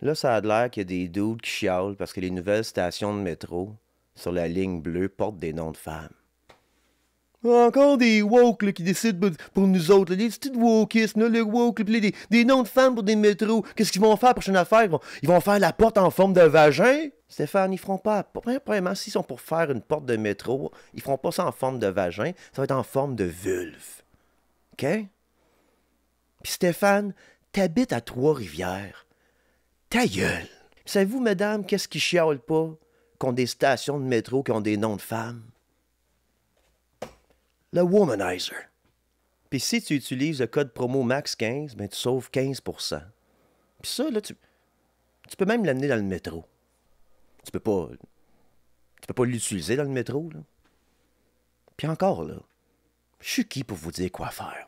Là, ça a l'air qu'il y a des dudes qui chialent parce que les nouvelles stations de métro sur la ligne bleue portent des noms de femmes. Encore des woke là, qui décident pour nous autres, là, des petites wokismes, là, le woke, là, des noms de femmes pour des métros. Qu'est-ce qu'ils vont faire, prochaine affaire? Ils vont faire la porte en forme de vagin? Stéphane, ils feront pas. Premièrement, s'ils sont pour faire une porte de métro, ils feront pas ça en forme de vagin, ça va être en forme de vulve. OK? Puis Stéphane, t'habites à Trois-Rivières. Ta gueule! Savez-vous, madame, qu'est-ce qui chiale pas contre des stations de métro qui ont des noms de femmes? Le womanizer. Puis si tu utilises le code promo MAX15, ben tu sauves 15%. Puis ça, là, tu peux même l'amener dans le métro. Tu peux pas l'utiliser dans le métro, là. Puis encore, là, je suis qui pour vous dire quoi faire?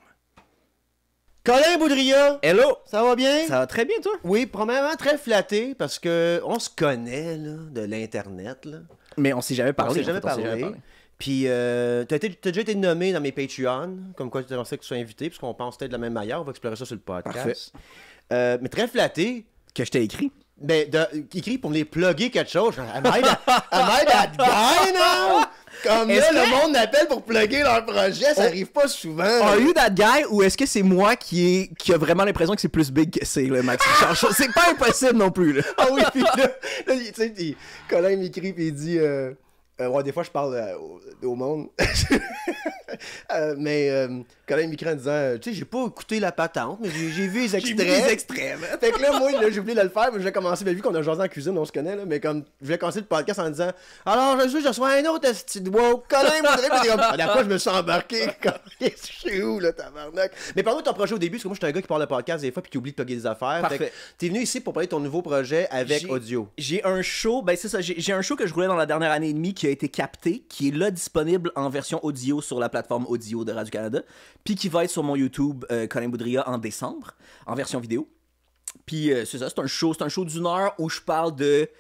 Colin Boudria! Hello! Ça va bien? Ça va très bien, toi? Oui, probablement très flatté parce que on se connaît, là, de l'Internet, là. Mais on s'est jamais parlé. On s'est jamais parlé. Puis, t'as déjà été nommé dans mes Patreons, comme quoi tu pensais que tu sois invité, puisqu'on pense peut-être de la même manière. On va explorer ça sur le podcast. Mais très flatté. Que je t'ai écrit. Ben, écrit pour me les plugger quelque chose. Am I that guy now? Comme là, le monde m'appelle pour plugger leur projet, ça arrive pas souvent. Are you that guy ou est-ce que c'est moi qui a vraiment l'impression que c'est plus big que c'est, le Max? C'est pas impossible non plus, là. Ah oui, puis là tu sais, Colin m'écrit puis il dit... ouais, des fois, je parle au monde. Mais Colin m'écrit en disant, tu sais, j'ai pas écouté la patente, mais j'ai vu les extraits. J'ai vu les extraits, man. Fait que là, moi, j'ai oublié de le faire, mais je vais commencer, mais vu qu'on a jasé en cuisine, on se connaît, là, mais comme, je vais commencer le podcast en disant, alors, je reçois un autre petit wow, Colin m'écrit, puis comme, la fois, je me suis embarqué, je suis où, là, tabarnak? Mais parle-moi de ton projet au début, parce que moi, je suis un gars qui parle de podcast des fois, puis qui oublie de plugger des affaires. Parfait. Fait que t'es venu ici pour parler de ton nouveau projet avec audio. J'ai un show, ben c'est ça, j'ai un show que je roulais dans la dernière année et demie qui a été capté, qui est là disponible en version audio sur la plateforme audio de Radio-Canada, puis qui va être sur mon YouTube Colin Boudria en décembre, en version vidéo. Puis c'est ça, c'est un show d'une heure où je parle de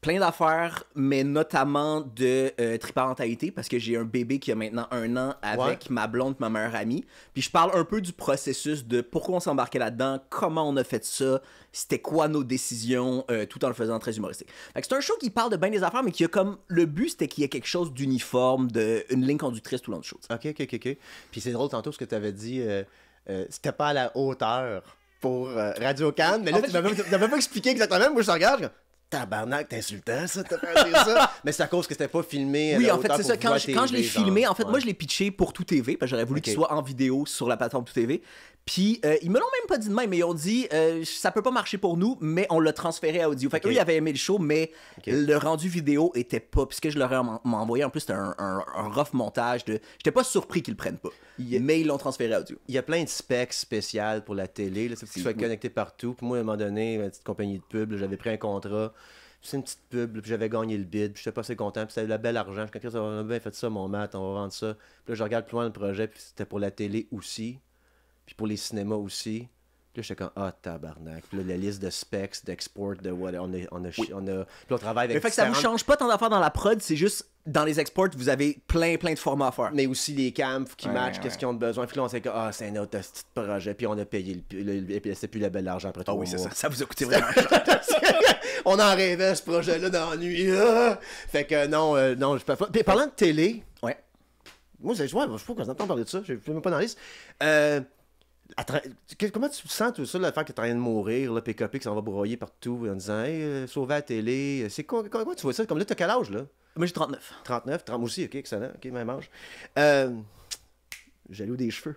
plein d'affaires, mais notamment de triparentalité, parce que j'ai un bébé qui a maintenant 1 an avec ma blonde, ma meilleure amie. Puis je parle un peu du processus de pourquoi on s'embarquait là-dedans, comment on a fait ça, c'était quoi nos décisions, tout en le faisant très humoristique. Fait que c'est un show qui parle de bien des affaires, mais qui a comme... Le but, c'était qu'il y ait quelque chose d'uniforme, une ligne conductrice tout le long de chose. OK. Puis c'est drôle tantôt ce que tu avais dit, c'était pas à la hauteur pour Radio-Can, mais là, tu m'avais pas expliqué exactement. Moi, je te regarde, je dis, tabarnak, t'es insultant, ça, t'as fait dire ça. Mais c'est à cause que c'était pas filmé. Oui, en fait, c'est ça. Quand je l'ai filmé, en fait, ouais. moi, je l'ai pitché pour Tout TV, parce que j'aurais voulu qu'il soit en vidéo sur la plateforme Tout TV. Puis, ils me l'ont même pas dit de même, mais ils ont dit, ça peut pas marcher pour nous, mais on l'a transféré à audio. Fait qu'eux, ils avaient aimé le show, mais le rendu vidéo était pas. Puisque je leur ai envoyé, en plus, c'était un rough montage de. J'étais pas surpris qu'ils le prennent pas. Mais ils l'ont transféré à audio. Il y a plein de specs spéciales pour la télé, là, c'est que tu sois connecté partout. Puis moi, à un moment donné, une petite compagnie de pub, là, j'avais pris un contrat. C'est une petite pub, là, puis j'avais gagné le bid, puis j'étais pas assez content, puis c'était de la belle argent. Je suis on a bien fait ça, mon mat, on va vendre ça. Puis là, je regarde plus loin le projet, puis c'était pour la télé aussi, puis pour les cinémas aussi. Puis là, j'étais comme, ah, tabarnak. Puis là, la liste de specs, d'export, de what, puis on travaille avec. Le fait que ça vous change pas tant d'affaires dans la prod, c'est juste, dans les exports, vous avez plein de formats à faire. Mais aussi les cams, faut qu'ils matchent, qu'est-ce qu'ils ont besoin. Puis là, on s'est dit, ah, c'est un autre petit projet, puis on a payé et puis c'était plus la belle argent après 3 mois. Oui, c'est ça. Ça vous a coûté vraiment cher. On en rêvait, ce projet-là, dans la nuit. Fait que non, je peux pas. Puis parlant de télé, ouais. Moi, je sais pas qu'on entend parler de ça, je suis même pas dans la liste. Comment tu sens tout ça, le fait que t'es en train de mourir, là, PKP qui s'en va broyer partout en disant, hey, sauver la télé, c'est quoi, comment tu vois ça? Comme là, t'as quel âge, là? Moi, j'ai 39. 39, 30 aussi, ok, excellent, ok, même âge. Jaloux des cheveux.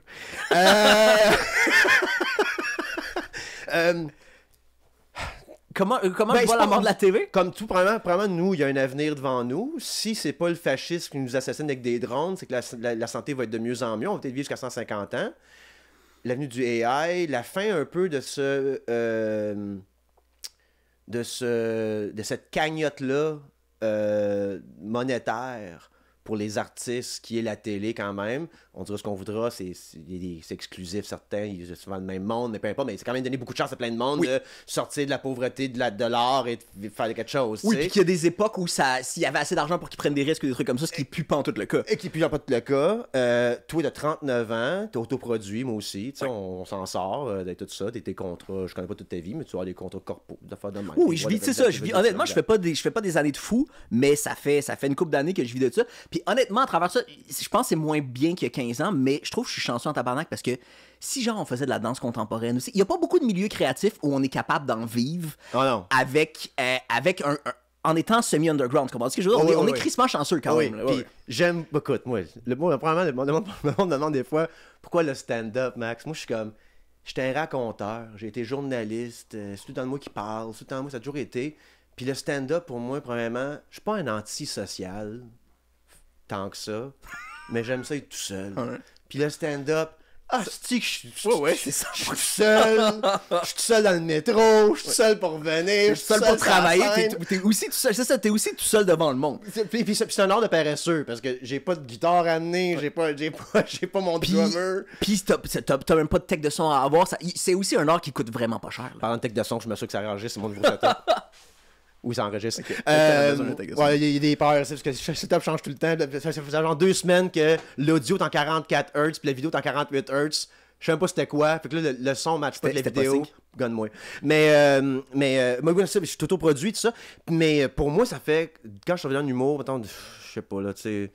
Comment va la mort de la TV? Comme tout, probablement, nous, il y a un avenir devant nous. Si c'est pas le fascisme qui nous assassine avec des drones, c'est que la santé va être de mieux en mieux. On va peut-être vivre jusqu'à 150 ans. L'avenue du AI, la fin un peu de cette cagnotte-là monétaire pour les artistes qui est la télé quand même. On dira ce qu'on voudra, c'est exclusif, certains, ils ont souvent le même monde, mais peu importe, mais c'est quand même donné beaucoup de chance à plein de monde de sortir de la pauvreté, de l'art et de faire quelque chose. Oui, puis qu'il y a des époques où s'il y avait assez d'argent pour qu'ils prennent des risques ou des trucs comme ça, ce qui est plus pas en tout le cas. Et qui est plus pas tout le cas. Toi, de 39 ans, t'es autoproduit, moi aussi, tu sais, on s'en sort d'être tout ça, tes contrats, je connais pas toute ta vie, mais tu as des contrats corpo, d'affaires de même. Oui, je vis, c'est ça, honnêtement, je fais pas des années de fou, mais ça fait une couple d'années que je vis de ça. Puis honnêtement, à travers ça, je pense que c'est moins bien qu'il y a 15 ans, mais je trouve que je suis chanceux en tabarnak parce que si genre on faisait de la danse contemporaine aussi, il y a pas beaucoup de milieux créatifs où on est capable d'en vivre avec en étant semi-underground, tu comprends ce que je veux dire? On est crissement chanceux quand même. Là, puis j'aime, écoute, moi, probablement, le monde me demande des fois, pourquoi le stand-up, Max? Moi, je suis comme, j'étais un raconteur, j'ai été journaliste, c'est tout dans le moi qui parle, c'est tout dans le moi, ça a toujours été. Puis le stand-up, pour moi, premièrement, je suis pas un antisocial, tant que ça, mais j'aime ça être tout seul. Puis le stand-up, c'est que je suis tout seul, je suis tout seul dans le métro, je suis tout seul pour revenir, je suis seul pour travailler, t'es aussi tout seul, c'est ça, t'es aussi tout seul devant le monde. Puis c'est un art de paresseux, parce que j'ai pas de guitare à amener, j'ai pas mon drummer. Puis t'as même pas de tech de son à avoir, c'est aussi un art qui coûte vraiment pas cher. Parlant de tech de son, je m'assure que ça enregistre, c'est mon nouveau setup. Oui, ça enregistre. Okay. Il y a des peurs, parce que chaque setup change tout le temps. Ça fait genre 2 semaines que l'audio est en 44 Hz, puis la vidéo est en 48 Hz. Je sais même pas c'était quoi. Fait que là, le son match pas avec la vidéo. Gonne-moi. Mais moi, je suis autoproduit, tout ça. Mais pour moi, ça fait. Quand je suis revenu en humour, mettons, je sais pas, là, tu sais.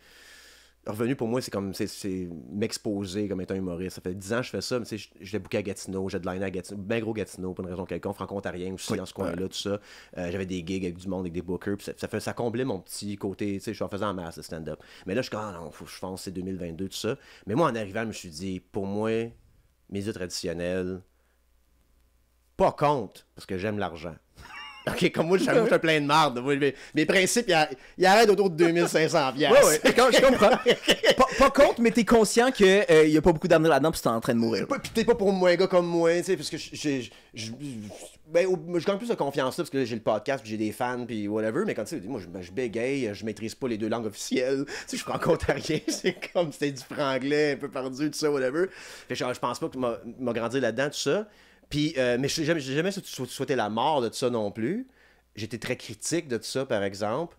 Revenu pour moi, c'est comme c'est m'exposer comme étant humoriste. Ça fait 10 ans que je fais ça, mais j'ai booké à Gatineau, j'ai de l'année à Gatineau, bien gros Gatineau, pour une raison quelconque, franco-ontarien aussi dans ce coin-là, tout ça. J'avais des gigs avec du monde, avec des bookers, puis ça comblait mon petit côté, tu sais, je en faisais en masse de stand-up. Mais là, je suis comme, non, faut que je fonce, c'est 2022, tout ça. Mais moi, en arrivant, je me suis dit, pour moi, médias traditionnels, pas contre, parce que j'aime l'argent. Ok, comme moi, je suis plein de marde. Mes principes, ils arrêtent autour de 2500$. Ouais, je comprends. Pas contre, mais t'es conscient qu'il y a pas beaucoup d'avenir là-dedans, puis t'es en train de mourir. Puis t'es pas pour moi, un gars comme moi, tu sais, parce que je gagne plus de confiance là, parce que là, j'ai le podcast, puis j'ai des fans, puis whatever, mais quand tu sais, moi, je bégaye, je maîtrise pas les 2 langues officielles, tu sais, je suis franco-ontarien, c'est comme c'était du franglais, un peu perdu, tout ça, whatever. Fait que je pense pas que m'a grandi là-dedans, tout ça. Puis, mais j'ai jamais souhaité la mort de tout ça non plus. J'étais très critique de tout ça, par exemple.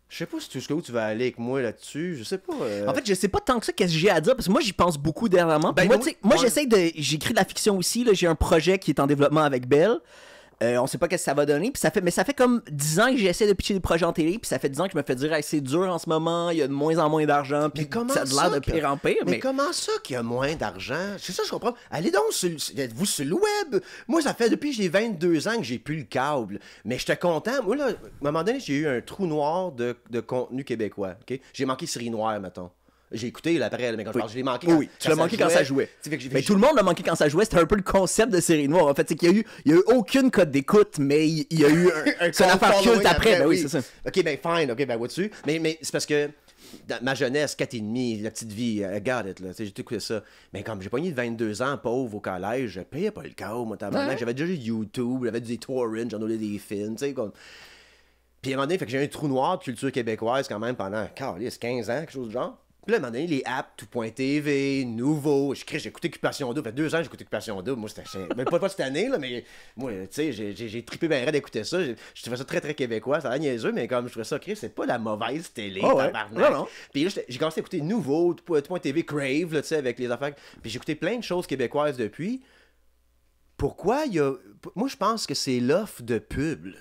Je sais pas jusqu'où tu vas aller avec moi là-dessus. Je sais pas. En fait, je sais pas tant que ça qu'est-ce que j'ai à dire, parce que moi, j'y pense beaucoup dernièrement. Moi, j'écris de la fiction aussi. Là, j'ai un projet qui est en développement avec Belle. On sait pas qu'est-ce que ça va donner, puis ça fait comme 10 ans que j'essaie de pitcher des projets en télé, puis ça fait 10 ans que je me fais dire hey, c'est dur en ce moment, il y a de moins en moins d'argent, puis ça a l'air de pire en pire. Mais comment ça qu'il y a moins d'argent? C'est ça je comprends. Allez donc, êtes-vous sur le web? Moi, ça fait depuis que j'ai 22 ans que j'ai plus le câble, mais j'étais content. Moi, là, à un moment donné, j'ai eu un trou noir de contenu québécois. Okay? J'ai manqué Série Noire, mettons. J'ai écouté l'après, mais quand je l'ai manqué. Oui, tu l'as manqué quand ça jouait. Mais tout le monde l'a manqué quand ça jouait. C'était un peu le concept de Série Noire. En fait, c'est qu'il y a eu aucune cote d'écoute, mais il y a eu c'est une affaire culte après. Ben oui, c'est ça. Ok, ben fine, ok, ben vois-tu. Mais c'est parce que dans ma jeunesse, 4,5, la petite vie, I got it, là. J'ai écouté ça. Mais comme j'ai pogné 22 ans, pauvre au collège, je payais pas le câble, moi, tabarnak. J'avais déjà YouTube, j'avais des torrents, j'en ai des films, tu sais, comme. Puis à un moment donné, fait que j'ai un trou noir de culture québécoise quand même pendant 15 ans, quelque chose du genre. Puis là, à un moment donné, les apps, tout.tv, nouveau. J'ai écouté Occupation Double. Ça fait 2 ans que j'ai écouté Occupation Double. Moi, c'était. Même pas cette année, là, mais moi, tu sais, j'ai trippé bien raide d'écouter ça. Je trouvais ça très, très québécois. Ça a l'air niaiseux, mais comme je trouvais ça, c'est pas la mauvaise télé, tabarnak. Non. Puis là, j'ai commencé à écouter nouveau, tout.tv, Crave, là, tu sais, avec les affaires. Puis j'ai écouté plein de choses québécoises depuis. Pourquoi il y a. Moi, je pense que c'est l'offre de pub, là.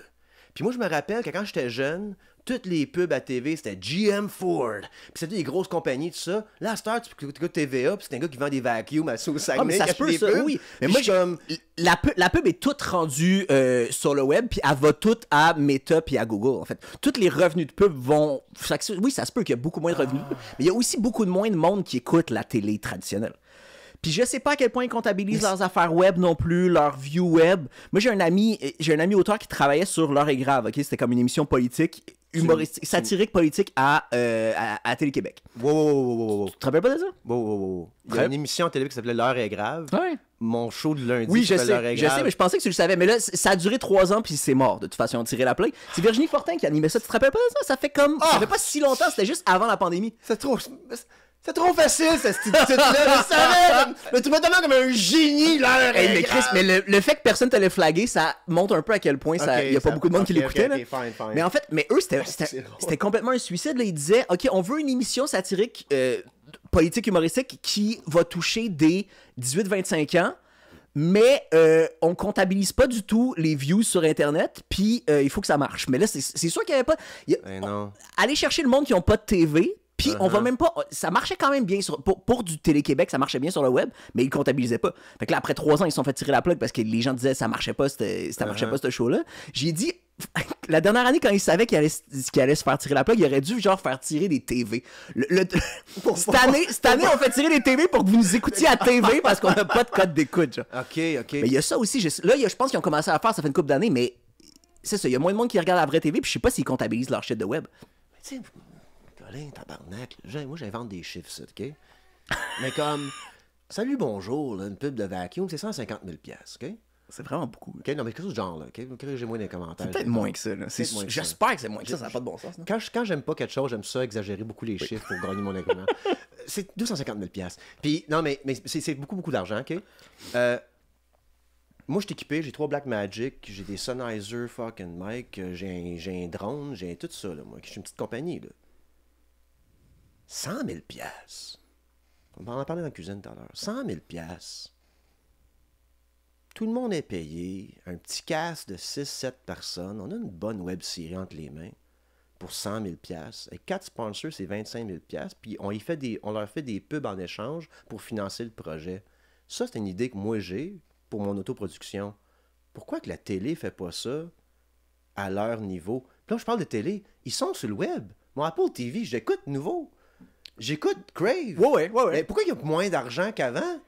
Puis moi, je me rappelle que quand j'étais jeune, toutes les pubs à TV, c'était GM Ford. Puis c'était des grosses compagnies, tout ça. Là, à cette heure, tu écoutes TVA, puis c'est un gars qui vend des vacuums à Saguenay. Mais ça se peut, ça, oui. Mais moi, la pub est toute rendue sur le web, puis elle va toute à Meta puis à Google, en fait. Tous les revenus de pub vont... Oui, ça se peut qu'il y a beaucoup moins de revenus, mais il y a aussi beaucoup moins de monde qui écoute la télé traditionnelle. Puis je sais pas à quel point ils comptabilisent leurs affaires web non plus, leurs views web. Moi, j'ai un ami auteur qui travaillait sur L'heure est grave, ok? C'était comme une émission politique humoristique, satirique, politique à Télé-Québec. Wow. Tu te rappelles pas de ça? Wow. Il y a une émission à télé qui s'appelait L'heure est grave. Ouais. Mon show de lundi, Oui, je s'appelle L'heure est grave. sais, mais je pensais que tu le savais. Mais là, ça a duré 3 ans, puis c'est mort. De toute façon, on tirait la plug. C'est Virginie Fortin qui animait ça. Tu te rappelles pas de ça? Ça fait comme. Ça fait pas si longtemps, c'était juste avant la pandémie. C'est trop facile, cette titre-là, je savais! Mais tu m'as tellement comme un génie, l'heure Hey, est mais Chris, grave. mais le fait que personne te l'ait flagué, ça montre un peu à quel point il y a pas beaucoup de monde qui l'écoutait. Là. Fine. Mais en fait, eux, C'est drôle. c'était complètement un suicide. Là. Ils disaient, OK, on veut une émission satirique, politique, humoristique qui va toucher des 18-25 ans, mais on comptabilise pas du tout les views sur Internet, puis il faut que ça marche. Mais là, c'est sûr qu'il y avait pas... Non. Aller chercher le monde qui ont pas de TV... Puis on va même pas... Ça marchait quand même bien pour du Télé-Québec, ça marchait bien sur le web, mais ils le comptabilisaient pas. Fait que là, après 3 ans, ils se sont fait tirer la plug parce que les gens disaient ça marchait pas, ça marchait pas ce show-là. J'ai dit... La dernière année, quand ils savaient qu'il allait se faire tirer la plug, il aurait dû genre faire tirer des TV. Cette année, on fait tirer des TV pour que vous nous écoutiez à TV parce qu'on n'a pas de code d'écoute. Genre. OK. Mais il y a ça aussi. Là, je pense qu'ils ont commencé à faire, ça fait une couple d'années, mais c'est ça, il y a moins de monde qui regarde la vraie TV, puis je sais pas s'ils comptabilisent leur shit de web. Tu sais, Colin, tabarnak, moi j'invente des chiffres, ça, OK? Mais comme, salut, bonjour, là, une pub de vacuum, c'est 150 000 $, OK? C'est vraiment beaucoup. OK, non, mais quelque chose du genre, là, OK? Corrigez-moi dans les commentaires. C'est peut-être moins que ça. Là. J'espère que c'est moins que ça n'a pas de bon sens. Non? Quand j'aime pas quelque chose, j'aime ça exagérer beaucoup les chiffres pour gagner mon agrément. C'est 250 000 $. Puis, non, mais c'est beaucoup d'argent, OK? Moi, je suis équipé, j'ai 3 Blackmagic, j'ai des Sennheiser fucking mic, j'ai un drone, j'ai tout ça, là, moi. Je suis une petite compagnie, là. 100 000 $. On va en parler dans la cuisine tout à l'heure. 100 000 $. Tout le monde est payé. Un petit cast de 6-7 personnes. On a une bonne web série entre les mains pour 100 000 $. Et 4 sponsors, c'est 25 000 $. Puis on leur fait des pubs en échange pour financer le projet. Ça, c'est une idée que moi j'ai pour mon autoproduction. Pourquoi que la télé fait pas ça à leur niveau? Puis là, je parle de télé. Ils sont sur le web. Mon Apple TV, j'écoute nouveau. J'écoute Crave. Ouais. Mais pourquoi il y a moins d'argent qu'avant?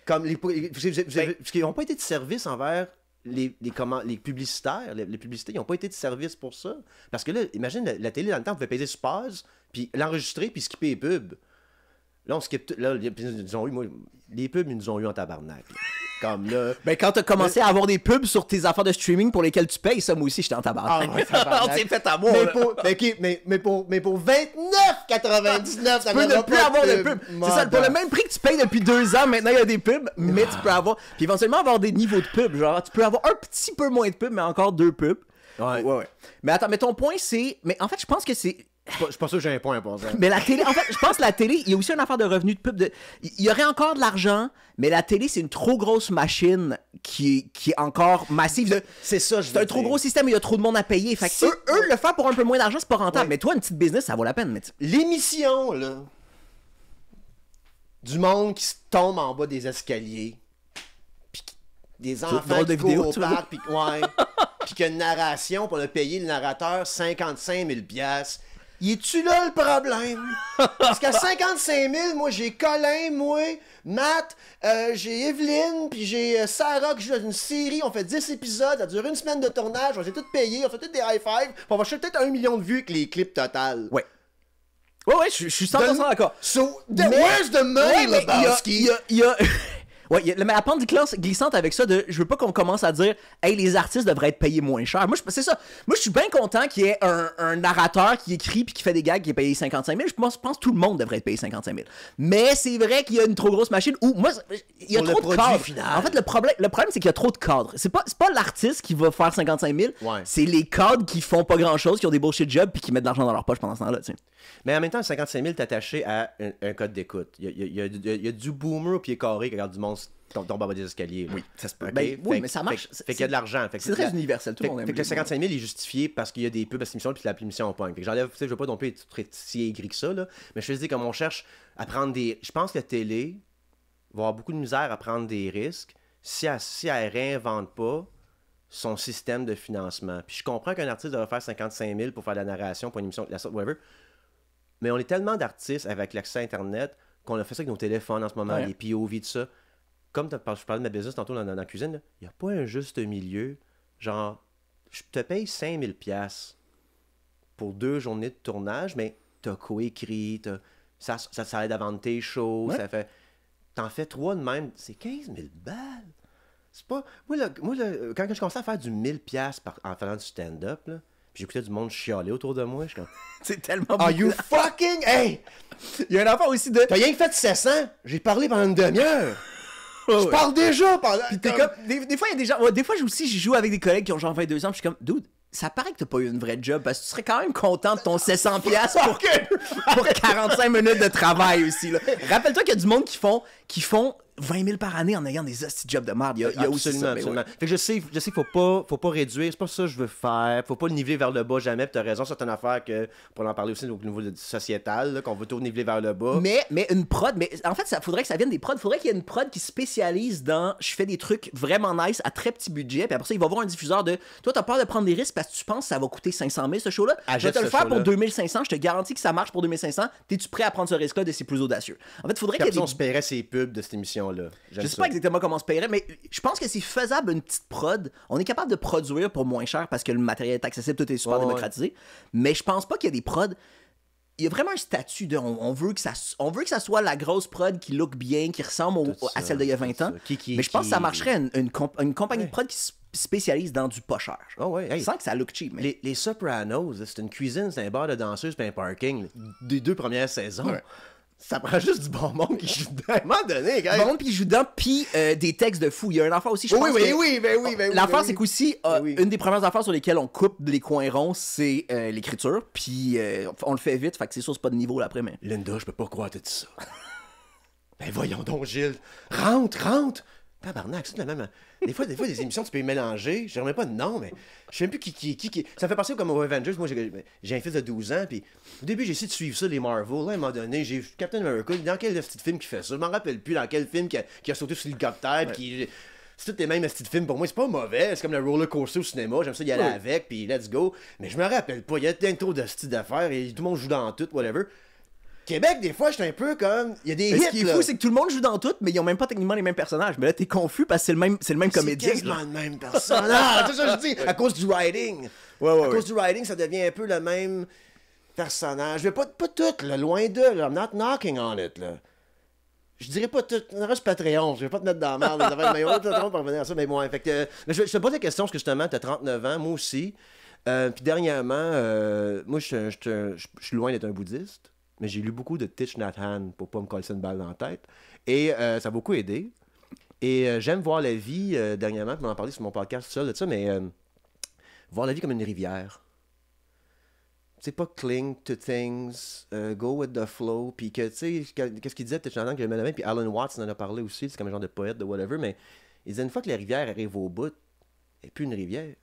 Comme parce qu'ils n'ont pas été de service envers les publicitaires. Les publicités, ils n'ont pas été de service pour ça. Parce que là, imagine, la télé, dans le temps, on pouvait payer sur pause, puis l'enregistrer, puis skipper les pubs. Là, on skip tout. Là, les pubs, ils nous ont eu en tabarnak. Là. Comme là. Ben, quand t'as commencé à avoir des pubs sur tes affaires de streaming pour lesquelles tu payes, ça, moi aussi, j'étais en tabarnak. Ah, ouais, tabarnak. On s'est fait à moi. Mais pour 29,99$, ça Tu peux ne plus avoir de pubs. C'est ça, pour le même. même prix que tu payes depuis 2 ans, maintenant il y a des pubs, mais tu peux avoir. Puis éventuellement avoir des niveaux de pubs. Genre, tu peux avoir un petit peu moins de pubs, mais encore 2 pubs. Ouais. Mais attends, mais ton point, c'est. Mais en fait, je pense que c'est. Je suis pas sûr que j'ai un point pour ça. Mais la télé, en fait, je pense que la télé, il y a aussi une affaire de revenus de pub. Il y aurait encore de l'argent, mais la télé, c'est une trop grosse machine qui est encore massive. C'est ça, C'est un trop gros système, il y a trop de monde à payer. Fait que eux, le faire pour un peu moins d'argent, c'est pas rentable. Ouais. Mais toi, une petite business, ça vaut la peine. Mais L'émission, là, du monde qui se tombe en bas des escaliers, puis des enfants qui courent au parc, puis qu'il y a une narration, pour le payer le narrateur 55 000 $. Y es-tu là le problème? Parce qu'à 55 000, moi j'ai Colin, moi, Matt, j'ai Evelyne, puis j'ai Sarah qui joue dans une série, on fait 10 épisodes, ça dure 1 semaine de tournage, on s'est tout payé, on fait tout des high-five, puis on va chercher peut-être 1 million de vues avec les clips total. Ouais, je suis 100% d'accord. So, where's the money, Lebowski? Il y a... Ouais, mais la pente glissante avec ça de je veux pas qu'on commence à dire hey, les artistes devraient être payés moins cher. Moi, c'est ça. Moi, je suis bien content qu'il y ait un narrateur qui écrit puis qui fait des gags qui est payé 55 000. Je pense que tout le monde devrait être payé 55 000. Mais c'est vrai qu'il y a une trop grosse machine où, moi, il y a trop de cadres. Final. En fait, le problème c'est qu'il y a trop de cadres. C'est pas l'artiste qui va faire 55 000. Ouais. C'est les cadres qui font pas grand chose, qui ont des bullshit jobs puis qui mettent de l'argent dans leur poche pendant ce temps-là. T'sais. Mais en même temps, 55 000, t'es attaché à un code d'écoute. Il y a du boomer au pied carré qui regarde du monde tombe en bas des escaliers. Là. Oui, ça se peut. Okay? Oui, mais ça marche. Fait qu'il y a de l'argent. C'est très universel. Tout le monde aime. Fait que le 55 000 est justifié parce qu'il y a des pubs à cette émission puis l'émission on pogne. Fait que j'enlève, tu sais, je veux pas non plus être si aigri que ça, là. Mais je te dis, comme on cherche à prendre des. Je pense que la télé va avoir beaucoup de misère à prendre des risques si elle réinvente pas son système de financement. Puis je comprends qu'un artiste devrait faire 55 000 pour faire de la narration pour une émission, la sorte, whatever. Mais on est tellement d'artistes avec l'accès à Internet qu'on a fait ça avec nos téléphones en ce moment, les POV, tout ça. Comme je parlais de ma business tantôt dans la cuisine, il n'y a pas un juste milieu. Genre, je te paye 5 000 $ pour 2 journées de tournage, mais t'as coécrit, ça aide à vendre tes shows, Ouais. ça fait... T'en fais 3 de même, c'est 15 000 balles. C'est pas... Moi, quand je commençais à faire du 1000$ en faisant du stand-up, là, puis j'écoutais du monde chialer autour de moi, je suis comme... C'est tellement Are you fucking... Hey! Il y a un enfant aussi de... T'as rien que fait 700? J'ai parlé pendant une demi-heure. Je ouais. parle déjà pendant... Puis t'es comme... Des fois, il y a des gens... Ouais, des fois, je joue avec des collègues qui ont genre 22 ans, puis je suis comme, dude, ça paraît que t'as pas eu une vraie job, parce que tu serais quand même content de ton 700$ pour 45 minutes de travail aussi, là. Rappelle-toi qu'il y a du monde qui font 20 000 par année en ayant des hosties de jobs de merde. Il y a aussi Absolument, ça, mais absolument. ouais. Fait que je sais faut pas réduire, c'est pas ça que je veux faire, faut pas le niveler vers le bas jamais, pis t'as raison, c'est une affaire que, pour en parler aussi au niveau sociétal, là, qu'on veut tout niveler vers le bas. Mais une prod, mais en fait, ça faudrait que ça vienne des prods. Faudrait qu'il y ait une prod qui spécialise dans je fais des trucs vraiment nice à très petit budget. Puis après ça, il va voir un diffuseur de toi, t'as peur de prendre des risques parce que tu penses que ça va coûter 500 000 ce show-là. Je vais Achète te le ce faire pour show-là. 2500. Je te garantis que ça marche pour 2500. T'es-tu prêt à prendre ce risque-là de c'est plus audacieux? En fait, faudrait qu'il y ait Comme ça, on des... se paierait ces pubs de cette émission-là. Je sais pas exactement comment on se paierait, mais je pense que c'est faisable une petite prod. On est capable de produire pour moins cher parce que le matériel est accessible, tout est super Ouais, démocratisé. Mais je pense pas qu'il y a des prods. Il y a vraiment un statut de on veut que ça soit la grosse prod qui look bien, qui ressemble Tout à ça, celle d'il y a tout 20 ça. ans. Qui- mais je pense que ça marcherait une compagnie de prod qui se spécialise dans du pas cher. Oh ouais, hey. Sans que ça look cheap. Mais... Les Sopranos, c'est une cuisine, c'est un bar de danseuses puis un parking des 2 premières saisons. Ouais. Ça prend juste du bon monde qui joue à un moment donné, gars. Bon, puis il joue dedans, puis des textes de fou. Il y a un enfant aussi, je pense oui, que... oui, ben oui, ben oui. L'affaire, ben c'est oui. qu'aussi, oui. une des premières affaires sur lesquelles on coupe les coins ronds, c'est l'écriture. Puis on le fait vite, fait que c'est sûr, c'est pas de niveau là après, mais. Linda, je peux pas croire tout ça. Ben voyons donc, Gilles. Rentre! Tabarnak, c'est la même. Des fois, des émissions, tu peux les mélanger. Je remets pas de nom, mais je sais même plus qui. Ça me fait penser comme aux Avengers. Moi, j'ai un fils de 12 ans, puis au début, j'ai essayé de suivre ça, les Marvel. Là, à un moment donné, j'ai vu Captain America. Dans quel petit film qui fait ça? Je m'en rappelle plus dans quel film qui a sauté sur l'hélicoptère, puis qui. C'est tous les mêmes petits films pour moi, c'est pas mauvais, c'est comme le roller coaster au cinéma, j'aime ça y aller avec, puis let's go. Mais je me rappelle pas, il y a plein trop de styles d'affaires et tout le monde joue dans tout, whatever. Québec, des fois, j'étais un peu comme. Il y a des Mais hits. ce qui est là. fou, c'est que tout le monde joue dans tout, mais ils ont même pas techniquement les mêmes personnages. Mais là, t'es confus parce que c'est le même comédien. C'est quasiment le même personnage. C'est ça que je dis. À cause du writing. Ouais, À cause du writing, ça devient un peu le même personnage. Mais pas tout, là, loin d'eux. Là. I'm not knocking on it. Là. Je dirais pas tout. On reste Patreon. Je vais pas te mettre dans la merde. Mais on va revenir à ça. Mais bon, fait que, mais je te pose la question parce que justement, t'as 39 ans, moi aussi. Puis dernièrement, moi, je suis loin d'être un bouddhiste. Mais j'ai lu beaucoup de Thich Nhat Hanh pour pas me coller une balle dans la tête. Et ça a beaucoup aidé. Et j'aime voir la vie, dernièrement, puis on en parlait sur mon podcast tout seul de ça, mais voir la vie comme une rivière. C'est pas cling to things, go with the flow, puis que, tu sais, qu'est-ce qu'il disait, Thich Nhat Hanh, que j'aimais bien, puis Alan Watts en a parlé aussi, c'est comme un genre de poète, de whatever, mais il disait une fois que la rivière arrive au bout, elle n'est plus une rivière.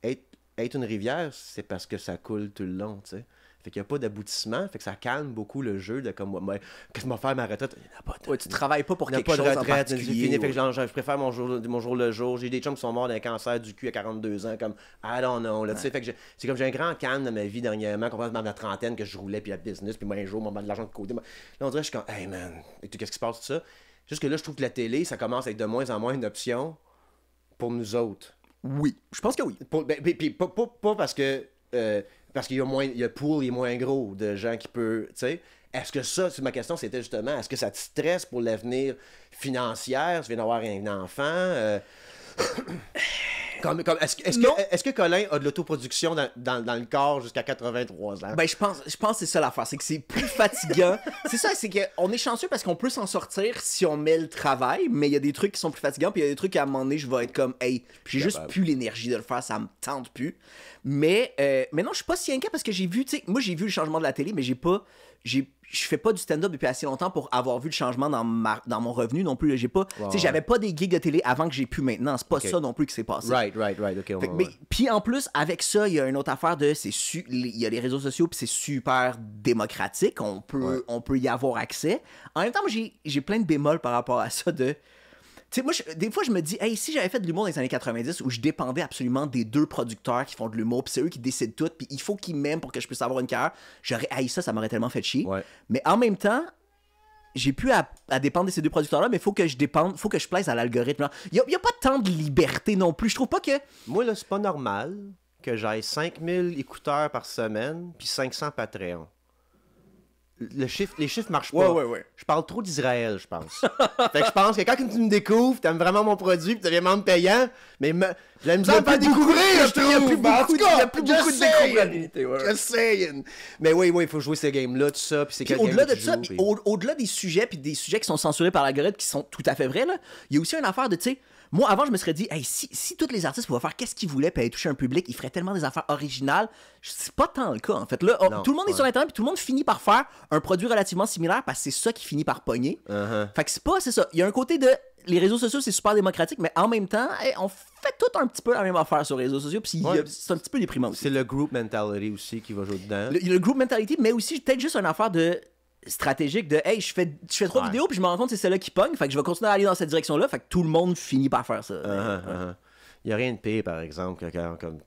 Être une rivière, c'est parce que ça coule tout le long, tu sais. Fait qu'il n'y a pas d'aboutissement, fait que ça calme beaucoup le jeu de comme, qu'est-ce que je vais faire ma retraite? Il n'y en a pas de... Ouais, tu travailles pas pour Il n'y a quelque pas de chose en retraite, c'est particulier. fini. Fait que genre, je préfère mon jour le jour. J'ai des chums qui sont morts d'un cancer du cul à 42 ans, comme I don't know. Là, tu sais, fait que c'est comme j'ai un grand calme dans ma vie dernièrement, comparé à ma trentaine que je roulais, puis la business, puis moi un jour, moi, de l'argent de côté. Là, on dirait, je suis comme, hey man, et tout, qu'est-ce qui se passe, tout ça? Juste que là, je trouve que la télé, ça commence à être de moins en moins une option pour nous autres. Oui, je pense que oui. Puis pas parce que. Parce qu'il y a moins, il y a le pool est moins gros de gens qui peuvent, tu sais. Est-ce que ça, c'est ma question, c'était justement, est-ce que ça te stresse pour l'avenir financier? Tu viens d'avoir un enfant? Est-ce que Colin a de l'autoproduction dans le corps jusqu'à 83 ans? Ben, je pense que c'est ça l'affaire, c'est que c'est plus fatigant. C'est ça, c'est qu'on est chanceux parce qu'on peut s'en sortir si on met le travail, mais il y a des trucs qui sont plus fatigants, puis il y a des trucs à un moment donné, je vais être comme, hey, j'ai juste plus l'énergie de le faire, ça me tente plus. Mais non, je suis pas si inquiet parce que j'ai vu, tu sais, moi j'ai vu le changement de la télé, mais je fais pas du stand-up depuis assez longtemps pour avoir vu le changement dans mon revenu non plus. Là. J'ai pas, tu sais, j'avais pas des gigs de télé avant que j'ai pu maintenant. C'est pas ça non plus qui s'est passé. Right, ok. Mais puis en plus, avec ça, il y a une autre affaire de, il y a les réseaux sociaux puis c'est super démocratique. On peut y avoir accès. En même temps, moi, j'ai plein de bémols par rapport à ça de... Tu sais, moi, des fois, je me dis, hey, si j'avais fait de l'humour dans les années 90 où je dépendais absolument des 2 producteurs qui font de l'humour, puis c'est eux qui décident tout, puis il faut qu'ils m'aiment pour que je puisse avoir une carrière, j'aurais haï ça m'aurait tellement fait chier. Ouais. Mais en même temps, j'ai plus à dépendre de ces 2 producteurs-là, mais il faut que je plaise à l'algorithme. Il y a pas tant de liberté non plus. Je trouve pas que... Moi, là, c'est pas normal que j'aille 5000 écouteurs par semaine puis 500 Patreon. Les chiffres marchent pas. Ouais. Je parle trop d'Israël, je pense. Fait que je pense que quand tu me découvres, t'aimes vraiment mon produit, puis tu deviens membre payant, mais j'ai la misère à faire découvrir, je trouve. Il y a plus beaucoup de découvrabilité. Je sais. Mais oui, il faut jouer ces games-là, tout ça, puis c'est quel au-delà game de ça, puis... au-delà des sujets, puis des sujets qui sont censurés par l'algorithme, qui sont tout à fait vrais, là, il y a aussi une affaire de, tu sais, moi, avant, je me serais dit, hey, si tous les artistes pouvaient faire qu'est-ce qu'ils voulaient puis aller toucher un public, ils feraient tellement des affaires originales. C'est pas tant le cas, en fait. Là, tout le monde est sur Internet puis tout le monde finit par faire un produit relativement similaire parce que c'est ça qui finit par pogner. Fait que c'est ça. Il y a un côté de les réseaux sociaux, c'est super démocratique, mais en même temps, on fait tout un petit peu la même affaire sur les réseaux sociaux, puis c'est un petit peu déprimant aussi. C'est le group mentality aussi qui va jouer dedans. Le group mentality, mais aussi peut-être juste une affaire de stratégique de hey, je fais 3 vidéos puis je me rends compte que c'est celle-là qui pogne, fait que je vais continuer à aller dans cette direction-là, fait que tout le monde finit par faire ça. Il y a rien de pire, par exemple, que comme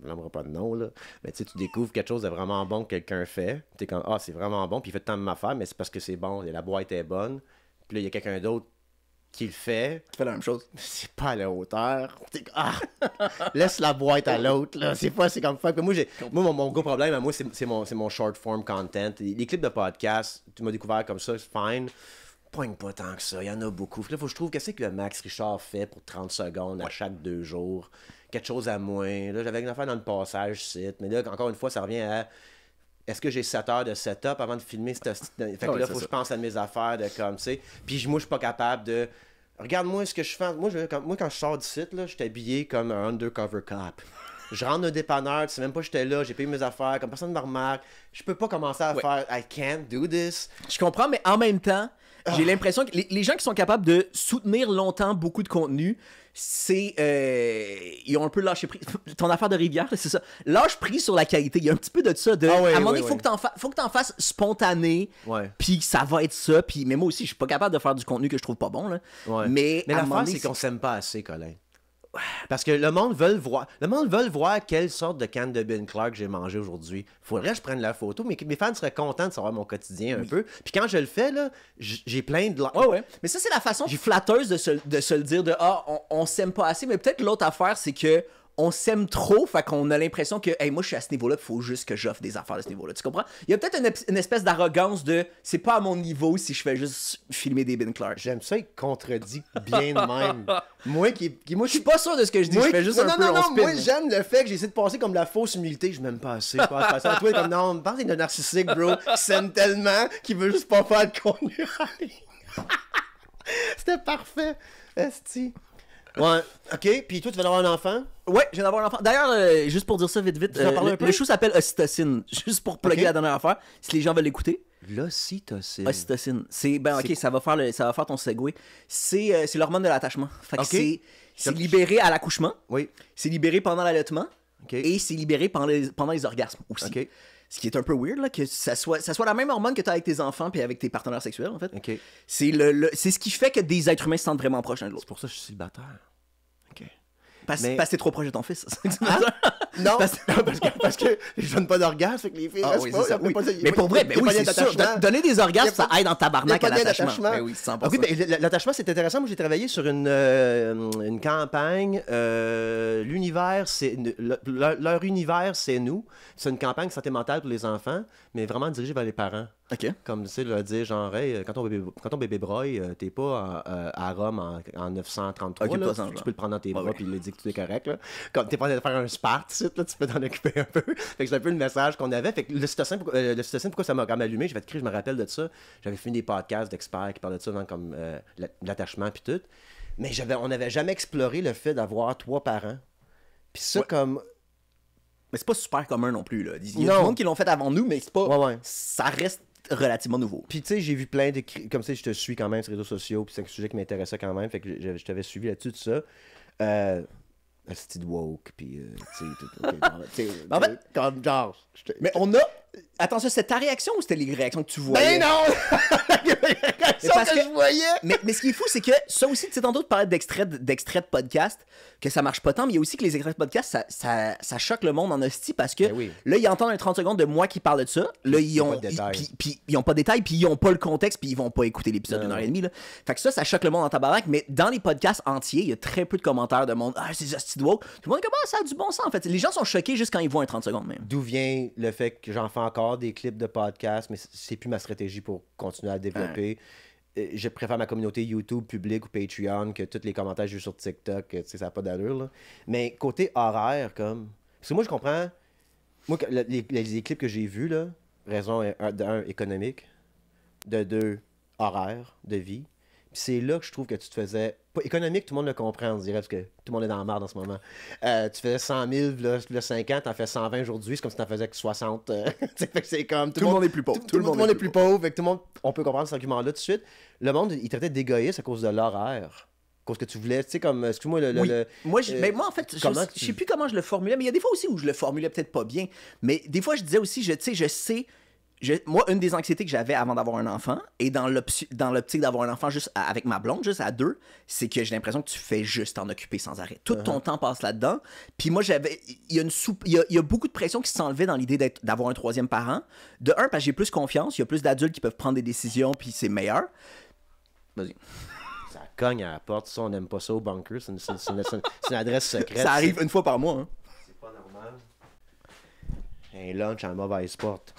je n'aimerais pas de nom, là. Mais tu découvres quelque chose de vraiment bon que quelqu'un fait. Tu es comme, c'est vraiment bon, puis il fait tant de même affaire, mais c'est parce que c'est bon, la boîte est bonne. Puis là, il y a quelqu'un d'autre qui le fait. Tu fais la même chose. C'est pas à la hauteur. Laisse la boîte à l'autre, là. C'est comme fuck. Moi, mon gros problème, à moi, c'est mon short form content. Les clips de podcast, tu m'as découvert comme ça, c'est fine. Poigne pas tant que ça, il y en a beaucoup. Là, faut que je trouve qu'est-ce que le Max Richard fait pour 30 secondes à chaque 2 jours. Quelque chose à moins. Là, j'avais une affaire dans le passage site, mais là, encore une fois, ça revient à est-ce que j'ai 7 heures de setup avant de filmer cette... Fait que là, faut que je pense à mes affaires de comme, tu sais. Puis moi, je suis pas capable de... Regarde-moi ce que je fais. Moi, quand je sors du site, là, je suis habillé comme un undercover cop. Je rentre d'un dépanneur, tu sais même pas que j'étais là, j'ai payé mes affaires, comme personne ne me remarque. Je peux pas commencer à faire I can't do this. Je comprends, mais en même temps, j'ai l'impression que les gens qui sont capables de soutenir longtemps beaucoup de contenu, c'est ils ont un peu lâché prise. Ton affaire de rivière, c'est ça. Lâche prise sur la qualité. Il y a un petit peu de ça. À un moment donné, il faut que t'en fasses spontané. Puis ça va être ça. Puis mais moi aussi, je suis pas capable de faire du contenu que je trouve pas bon. Là. Mais l'affaire, c'est qu'on s'aime pas assez, Colin. Parce que le monde veut voir quelle sorte de canne de Ben Clark j'ai mangé aujourd'hui. Faudrait que je prenne la photo, mais mes fans seraient contents de savoir mon quotidien un peu. Puis quand je le fais, là, j'ai plein de... Mais ça, c'est la façon flatteuse de se le dire de on s'aime pas assez. Mais peut-être l'autre affaire, c'est que on s'aime trop, fait qu'on a l'impression que hey, moi je suis à ce niveau-là, il faut juste que j'offre des affaires à ce niveau-là. Tu comprends? Il y a peut-être une espèce d'arrogance de c'est pas à mon niveau si je fais juste filmer des Ben Clark. J'aime ça, il contredit bien de même. Moi, je suis pas sûr de ce que je dis, je fais juste un peu on spin. Moi, j'aime le fait que j'essaie de passer comme la fausse humilité, je m'aime pas assez. Toi, comme non, me pense d'un narcissique, bro, qui s'aime tellement qu'il veut juste pas faire de contenu. C'était parfait. Esti. Ouais, ok, puis toi, tu vas avoir un enfant? Ouais, je viens d'avoir un enfant. D'ailleurs, juste pour dire ça vite, le show s'appelle Ocytocine. Juste pour plugger la dernière affaire, si les gens veulent l'écouter. L'ocytocine. Ocytocine. Ça va faire ton segue. C'est l'hormone de l'attachement. Fait que c'est libéré à l'accouchement. Oui. C'est libéré pendant l'allaitement. Okay. Et c'est libéré pendant les orgasmes aussi. Okay. Ce qui est un peu weird, là, que ça soit la même hormone que tu as avec tes enfants puis avec tes partenaires sexuels, en fait. Okay. C'est ce qui fait que des êtres humains se sentent vraiment proches l'un de l'autre. C'est pour ça que je suis célibataire. OK. Parce que t'es trop proche de ton fils. Non, parce que je donne pas d'orgasme, fait que les filles restent pas. Ça, oui. Mais pour vrai, c'est sûr. Donner des orgasmes, ça aide en tabarnak à l'attachement. Oui, 100%. Oui, l'attachement, c'est intéressant. Moi, j'ai travaillé sur une campagne. L'univers, c'est... Leur univers, c'est nous. C'est une campagne santé mentale pour les enfants, mais vraiment dirigée vers les parents. OK. Comme tu sais, leur dire genre, hey, quand ton bébé broye, t'es pas à Rome en 933. Okay, là, tu peux le prendre dans tes bras puis il lui dit que tout est correct. Là. Comme t'es pas en train de faire un spart, là, tu peux t'en occuper un peu. Fait que c'est un peu le message qu'on avait. Fait que le cytocine, pourquoi ça m'a quand même allumé? J'ai fait crier, je me rappelle de ça. J'avais fait des podcasts d'experts qui parlaient de ça, dans, comme l'attachement puis tout. Mais on n'avait jamais exploré le fait d'avoir 3 parents. Puis ça, comme. Mais c'est pas super commun non plus. Là. Il y a du monde qui l'ont fait avant nous, mais c'est pas. Ça reste relativement nouveau. Puis tu sais, j'ai vu plein de... Comme ça, je te suis quand même sur les réseaux sociaux, puis c'est un sujet qui m'intéressait quand même, fait que je t'avais suivi là-dessus, tout ça. C'était woke, puis tu sais, en fait, comme genre... Mais on a... Attends, ça, c'était ta réaction ou c'était les réactions que tu voyais? Ben non! réaction parce que je voyais. Mais ce qui est fou, c'est que ça aussi, tu sais, tantôt, tu parlais d'extraits de podcast, que ça marche pas tant, mais il y a aussi que les extraits de podcast, ça choque le monde en hostie parce que Ben oui. là, ils entendent un 30 secondes de moi qui parle de ça. Là, ils ont pas de détails. puis ils ont pas de détails, puis ils ont pas le contexte, puis ils vont pas écouter l'épisode d'une heure et demie. Là. Fait que ça choque le monde en tabarnak, mais dans les podcasts entiers, il y a très peu de commentaires de monde. Ah, c'est des hosties de woke. Tout le monde est comme, ah, ça a du bon sens, en fait. Les gens sont choqués juste quand ils voient un 30 secondes même. D'où vient le fait que j'en fais encore des clips de podcast, mais c'est plus ma stratégie pour continuer à développer. Je préfère ma communauté YouTube publique ou Patreon que tous les commentaires juste sur TikTok, tu sais, ça n'a pas d'allure. Là. Mais côté horaire, comme. Parce que moi, je comprends. Moi, les clips que j'ai vus, là, raison d'un, économique, de deux, horaire de vie. Puis c'est là que je trouve que tu te faisais. Pas économique, tout le monde le comprend, on dirait, parce que tout le monde est dans la merde en ce moment. Tu faisais 100 000, là, 5 ans, t'en fais 120 aujourd'hui, c'est comme si t'en faisais que 60. Fait que c'est comme. Tout le monde est plus pauvre. Tout le monde est plus pauvre. Fait que tout le monde. On peut comprendre cet argument-là tout de suite. Le monde, il traitait d'égoïste à cause de l'horaire. À cause que tu voulais, tu sais, comme. Excuse-moi, Oui. Moi, en fait, je tu- sais plus comment je le formulais, mais il y a des fois aussi où je le formulais peut-être pas bien. Mais des fois, je disais aussi, moi, une des anxiétés que j'avais avant d'avoir un enfant, et dans l'optique d'avoir un enfant juste avec ma blonde, juste à deux, c'est que j'ai l'impression que tu fais juste t'en occuper sans arrêt. Tout ton temps passe là-dedans. Puis moi, il y a beaucoup de pression qui s'enlevait dans l'idée d'avoir un troisième parent. De un, parce que j'ai plus confiance, il y a plus d'adultes qui peuvent prendre des décisions, puis c'est meilleur. Vas-y. Ça cogne à la porte, ça, on n'aime pas ça au bunker. C'est une adresse secrète. Ça arrive une fois par mois. Hein. C'est pas normal. Un lunch en mauvaise porte.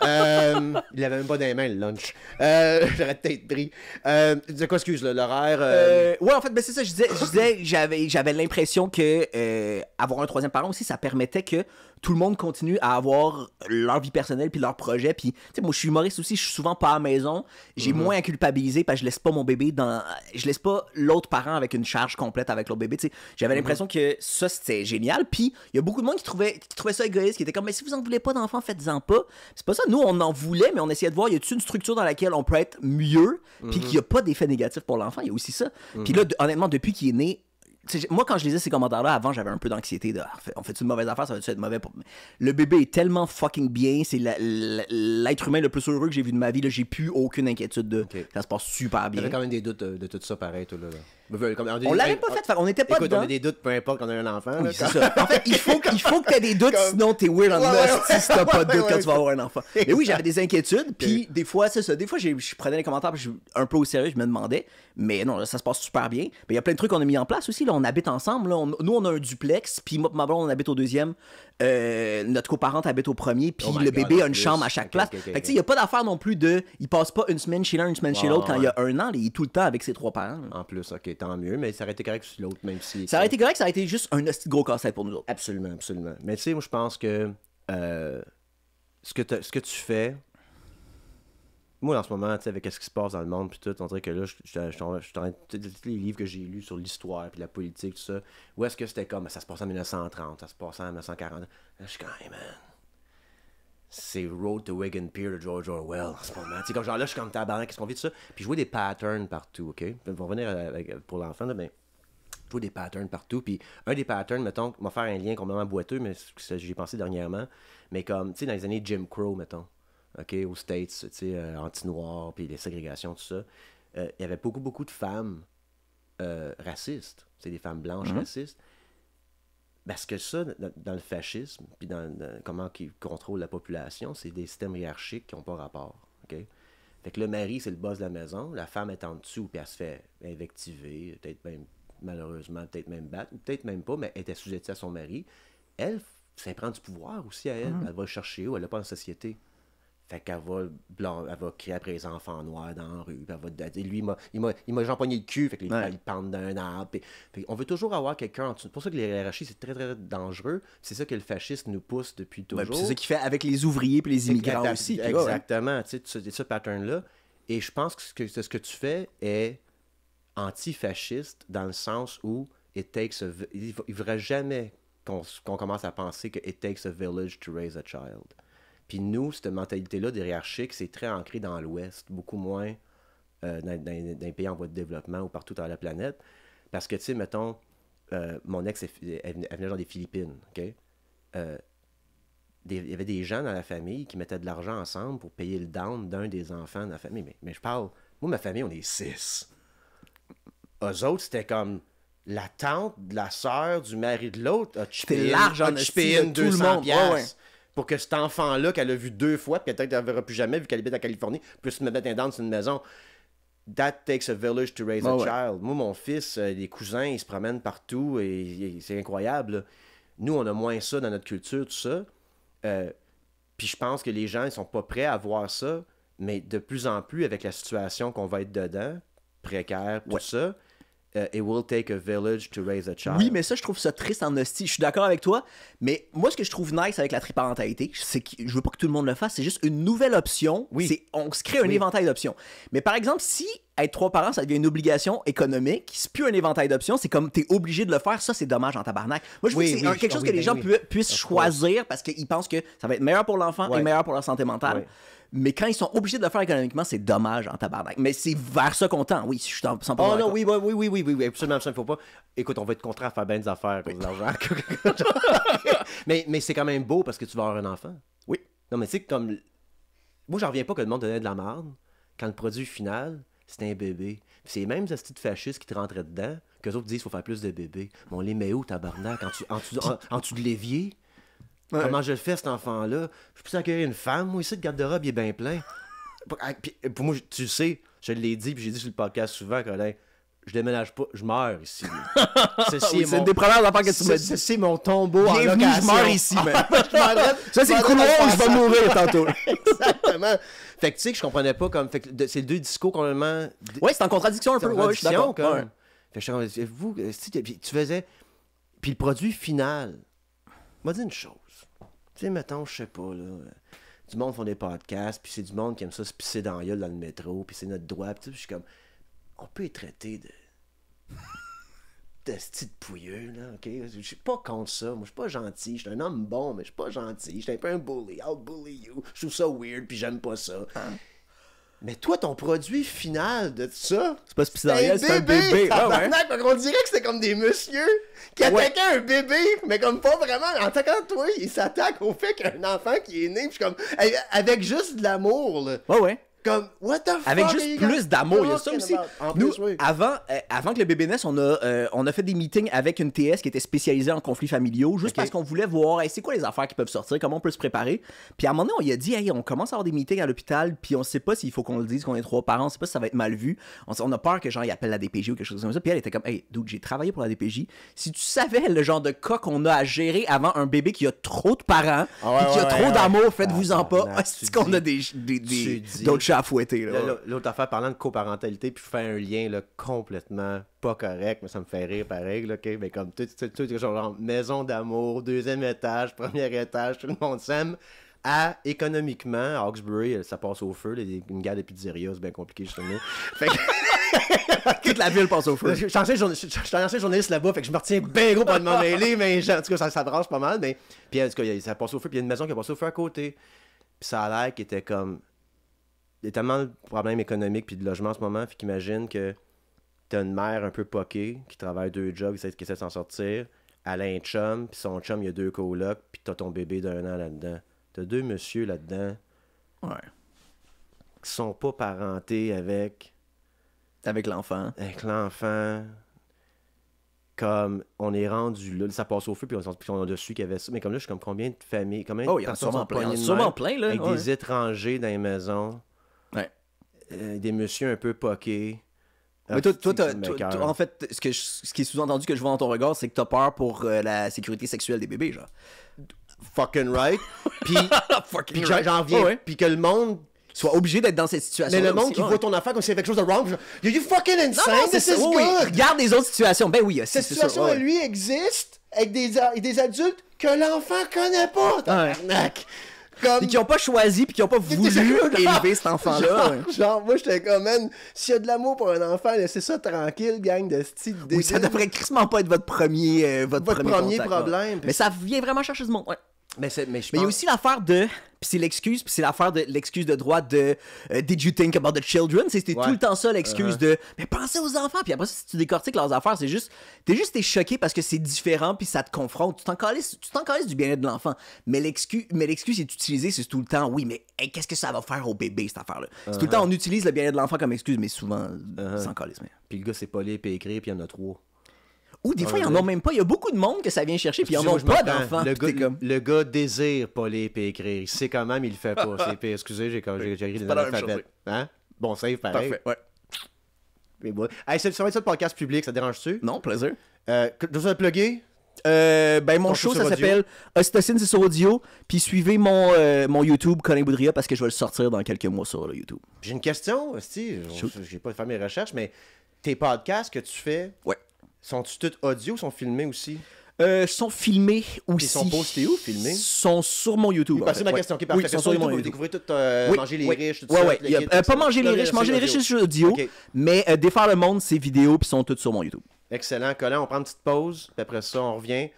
Il avait même pas dans les mains le lunch. J'aurais peut-être pris. De quoi, excuse, l'horaire. Ouais, en fait, ben c'est ça, je disais j'avais l'impression que avoir un troisième parent aussi, ça permettait que tout le monde continue à avoir leur vie personnelle puis leur projet. Puis, tu sais, moi, je suis humoriste aussi, je suis souvent pas à la maison. J'ai moins à culpabiliser parce que je laisse pas mon bébé je laisse pas l'autre parent avec une charge complète avec l'autre bébé, tu sais. J'avais l'impression que ça, c'était génial. Puis, il y a beaucoup de monde qui trouvait ça égoïste, qui était comme, mais si vous en voulez pas d'enfants, faites-en pas. C'est pas ça. Nous, on en voulait, mais on essayait de voir, y a-t-il une structure dans laquelle on peut être mieux, puis qu'il y a pas d'effet négatif pour l'enfant. Il y a aussi ça. Puis là, honnêtement, depuis qu'il est né, moi, quand je lisais ces commentaires-là, avant, j'avais un peu d'anxiété de on fait une mauvaise affaire, ça va-tu être mauvais pour. Le bébé est tellement fucking bien, c'est l'être humain le plus heureux que j'ai vu de ma vie. Là, j'ai plus aucune inquiétude de. Ok. Ça se passe super bien. T'avais quand même des doutes de tout ça, pareil, toi, là. On l'avait pas fait, on n'était pas Écoute, dedans. on a des doutes, peu importe qu'on a un enfant. Oui, là, c'est ça. En fait, il faut que t'aies des doutes, sinon t'es weird en hostie si t'as pas de doutes quand tu vas avoir un enfant. Mais oui, j'avais des inquiétudes, puis des fois, c'est ça. Des fois, je prenais les commentaires, puis un peu au sérieux, je me demandais. Mais non, là, ça se passe super bien. Mais il y a plein de trucs qu'on a mis en place aussi. Là, on habite ensemble. Là. Nous, on a un duplex, puis moi, ma blonde, on habite au deuxième. Notre coparente habite au premier, puis Oh my le God, bébé a en une plus. chambre à chaque Ok, place. ok, ok, Fait que tu sais, il n'y a pas d'affaire non plus de. Il passe pas une semaine chez l'un, une semaine chez l'autre quand il y a un an. Il est tout le temps avec ses trois parents. Là. En plus, ok, tant mieux, mais ça aurait été correct sur l'autre, même si. Ça aurait été correct, ça aurait été juste un hostie de gros casse-tête pour nous autres. Absolument, absolument. Mais tu sais, moi, je pense que ce que tu fais. Moi, en ce moment, tu sais, avec ce qui se passe dans le monde, puis tout, on dirait que là, je suis en train de. Tous les livres que j'ai lus sur l'histoire, puis la politique, tout ça, où est-ce que c'était comme. Ça se passait en 1930, ça se passait en 1940. Là, je suis quand même, man. C'est Road to Wigan Pier de George Orwell en ce moment. Tu sais, comme genre là, je suis comme tabarnak, qu'est-ce qu'on vit de ça? Puis je vois des patterns partout, ok? On va revenir pour l'enfant, là, mais. Je vois des patterns partout. Puis un des patterns, mettons, on va faire un lien complètement boiteux, mais j'y ai pensé dernièrement. Mais comme, tu sais, dans les années Jim Crow, mettons, OK, aux States, tu sais, anti-noirs, puis les ségrégations, tout ça, il y avait beaucoup de femmes racistes. C'est des femmes blanches racistes. Parce que ça, dans le fascisme, puis dans comment ils contrôlent la population, c'est des systèmes hiérarchiques qui n'ont pas rapport. OK? Fait que le mari, c'est le boss de la maison, la femme est en dessous, puis elle se fait invectiver, peut-être même malheureusement, peut-être même battre, ou peut-être même pas, mais elle était assujettie à son mari. Elle, ça prend du pouvoir aussi à elle. Elle va le chercher où elle n'a pas en société. Fait qu'elle va, elle va crier après les enfants noirs dans la rue. Puis elle va, lui, il m'a jamponné le cul. Fait que il pendent d'un arbre. Puis on veut toujours avoir quelqu'un en dessous. C'est pour ça que les hiérarchies, c'est très, très dangereux. C'est ça que le fascisme nous pousse depuis toujours. Ouais, c'est ça qu'il fait avec les ouvriers et les immigrants aussi. Exactement. Tu sais, ce pattern-là. Et je pense que ce que tu fais est antifasciste dans le sens où il ne faudrait jamais qu'on commence à penser que it takes a village to raise a child. Puis nous, cette mentalité-là des hiérarchiques, c'est très ancré dans l'Ouest, beaucoup moins dans les pays en voie de développement ou partout dans la planète. Parce que, tu sais, mettons, mon ex, elle venait genre des Philippines, OK? Il y avait des gens dans la famille qui mettaient de l'argent ensemble pour payer le down d'un des enfants de la famille. Mais je parle... Moi, ma famille, on est 6. Eux autres, c'était comme la tante de la sœur du mari de l'autre a C'était large en chippé esti, une tout le 200 monde. piastres Ouais. pour que cet enfant-là, qu'elle a vu 2 fois, puis peut-être qu'elle ne verra plus jamais, vu qu'elle habite en Californie, puisse me mettre un down sur une maison. That takes a village to raise a Ouais. child. Moi, mon fils, les cousins, ils se promènent partout et c'est incroyable. Là. Nous, on a moins ça dans notre culture, tout ça. Puis je pense que les gens, ils sont pas prêts à voir ça, mais de plus en plus, avec la situation qu'on va être dedans, précaire, tout ça, it will take a village to raise a child. Oui, mais ça, je trouve ça triste en hostie. Je suis d'accord avec toi, mais moi, ce que je trouve nice avec la triparentalité, c'est que je veux pas que tout le monde le fasse, c'est juste une nouvelle option. Oui. On se crée un éventail d'options. Mais par exemple, si être 3 parents, ça devient une obligation économique, c'est plus un éventail d'options, c'est comme t'es obligé de le faire, ça, c'est dommage en tabarnak. Moi, je veux que c'est quelque chose que les gens puissent choisir parce qu'ils pensent que ça va être meilleur pour l'enfant et meilleur pour leur santé mentale. Ouais. Mais quand ils sont obligés de le faire économiquement, c'est dommage en tabarnak. Mais c'est vers ça qu'on tend. Oui, je suis 100% Oh d'accord. non, oui, absolument, il faut pas. Écoute, on va être contraint à faire bien des affaires à cause de l'argent. mais c'est quand même beau parce que tu vas avoir un enfant. Oui. Non, mais tu sais, comme. Moi, j'en reviens pas que le monde donnait de la merde quand le produit final, c'était un bébé. Puis c'est les mêmes astuces de fascistes qui te rentraient dedans qu'eux autres disent qu'il faut faire plus de bébés. Mais on les met où, tabarnak? En dessous de l'évier? Ouais. Comment je le fais, cet enfant-là? Je peux accueillir une femme, moi, ici, le garde-robe, il est bien plein. Puis, pour moi, tu le sais, je l'ai dit, puis j'ai dit sur le podcast souvent, Colin, je déménage pas, je meurs ici. C'est une des premières affaires que tu m'as dit. C'est mon tombeau en Bienvenue, location. je meurs ici, man. Ça, c'est le couloir où je vais mourir tantôt. Exactement. Fait que tu sais que je comprenais pas comme... Fait que c'est 2 discours complètement... Ouais, c'est en contradiction un peu. Ouais, je suis d'accord. comme... Ouais. Fait que je suis comme, vous, puis tu faisais... Puis le produit final, m'a dit une chose. Tu sais, mettons, je sais pas, là... Du monde font des podcasts, puis c'est du monde qui aime ça se pisser dans la gueule dans le métro, puis c'est notre droit, puis je suis comme... On peut être traité de style pouilleux, là, ok? Je suis pas contre ça. Moi, je suis pas gentil. Je suis un homme bon, mais je suis pas gentil. Je suis un peu un bully. I'll bully you. Je trouve ça weird, puis j'aime pas ça. Mais toi, ton produit final de ça... C'est pas spécial, c'est un bébé. Tabarnak, on dirait que c'était comme des messieurs qui attaquaient un bébé, mais comme pas vraiment. En attaquant toi, ils s'attaquent au fait qu'un enfant qui est né, puis je suis comme... Avec juste de l'amour, là. Ouais. Comme, what the fuck? Avec juste plus d'amour, il y a ça aussi. Nous, oui. avant que le bébé naisse, on a fait des meetings avec une TS qui était spécialisée en conflits familiaux, juste parce qu'on voulait voir, hey, c'est quoi les affaires qui peuvent sortir, comment on peut se préparer. Puis à un moment donné, on lui a dit, hey, on commence à avoir des meetings à l'hôpital, puis on sait pas s'il faut qu'on le dise qu'on est 3 parents, on sait pas si ça va être mal vu. On a peur que genre, il appelle la DPJ ou quelque chose comme ça. Puis elle était comme, hey, dude, j'ai travaillé pour la DPJ. Si tu savais le genre de cas qu'on a à gérer avant un bébé qui a trop de parents, puis qui a trop d'amour, faites-vous-en pas. C'est qu'on a d'autres chats à fouetter, là. L'autre affaire, parlant de coparentalité, puis je fais un lien là, complètement pas correct, mais ça me fait rire pareil, là, okay? Mais comme tout genre maison d'amour, 2e étage, 1er étage, tout le monde s'aime. À, économiquement, à Hawkesbury, ça passe au feu, une guerre de pizzeria, c'est bien compliqué chez nous. Fait que... Toute la ville passe au feu. Je suis ancien journaliste là-bas, fait que je me retiens bien gros pour de m'en mêler, mais en tout cas, ça brasse pas mal. Mais... Puis en tout cas, ça passe au feu, puis il y a une maison qui a passé au feu à côté. Puis ça a l'air qu'il était comme... Il y a tellement de problèmes économiques puis de logement en ce moment, fait qu'imagine que t'as une mère un peu poquée qui travaille 2 jobs, qui essaie de s'en sortir. Elle a un chum, puis son chum, il y a 2 colocs, puis t'as ton bébé d'1 an là-dedans. T'as 2 messieurs là-dedans qui sont pas parentés avec l'enfant. Avec l'enfant. Comme on est rendu là, ça passe au feu, puis on a dessus qu'il y avait ça. Mais comme là, je suis comme combien de familles, combien il y en a sûrement plein, là. Avec des étrangers dans les maisons. Ouais. Des messieurs un peu poqués. Mais toi, en fait, ce qui est sous-entendu que je vois dans ton regard, c'est que t'as peur pour la sécurité sexuelle des bébés, genre. Fucking right. Puis j'en reviens. Puis que le monde soit obligé d'être dans cette situation. Mais le monde qui voit ton affaire comme si il y avait quelque chose de wrong, are you fucking insane? Non, c'est ça. Oui. Regarde les autres situations. Ben oui, cette situation à lui existe avec des adultes que l'enfant connaît pas. Tabarnak. Et qui n'ont pas choisi puis qui n'ont pas voulu élever cet enfant-là. Genre, moi, j'étais comme, man, s'il y a de l'amour pour un enfant, laissez ça tranquille, gang de style. Oui, ça devrait crissement pas être votre premier problème. Mais ça vient vraiment chercher du monde, ouais. Mais je Mais il y a aussi l'affaire de... Puis c'est l'excuse, puis c'est l'affaire de l'excuse de droit de Did you think about the children? C'était tout le temps ça, l'excuse de mais pensez aux enfants. Puis après, si tu décortiques leurs affaires, c'est juste... T'es choqué parce que c'est différent, puis ça te confronte. Tu t'en calisses du bien-être de l'enfant. Mais l'excuse est utilisée, c'est tout le temps, oui, mais hey, qu'est-ce que ça va faire au bébé, cette affaire-là? C'est tout le temps, on utilise le bien-être de l'enfant comme excuse, mais souvent, sans calisse. Puis le gars, c'est pas lire et écrire, puis il y en a 3. Ou des fois, ils en ont même pas. Il y a beaucoup de monde que ça vient chercher, puis ils en ont pas d'enfants. Le gars désire pas lire et écrire. Il sait quand même, il le fait pas. Excusez, j'ai écrit des analphabètes. Hein? Bon, save, pareil. Parfait, ouais. Mais bon. Hey, ça va être ça le podcast public, ça te dérange-tu? Non, plaisir. Je dois le plugger? Mon show, ça s'appelle Ocytocine, c'est sur audio. Puis suivez mon YouTube, Colin Boudria, parce que je vais le sortir dans quelques mois sur le YouTube. J'ai une question, j'ai pas fait mes recherches, mais tes podcasts que tu fais, ouais. Sont-tu tous audio ou sont filmés aussi? Sont filmés aussi. Ils sont postés où, filmés? Ils sont sur mon YouTube. C'est ma question. Okay, parfait. Oui, ils sont sur YouTube. mon Vous YouTube. découvrez tout Manger les riches, tout ça. Pas Manger les riches. Manger les riches, c'est sur audio. Okay. Mais Défaire le monde, c'est vidéo, puis ils sont tous sur mon YouTube. Excellent. Colin, on prend une petite pause, puis après ça, on revient.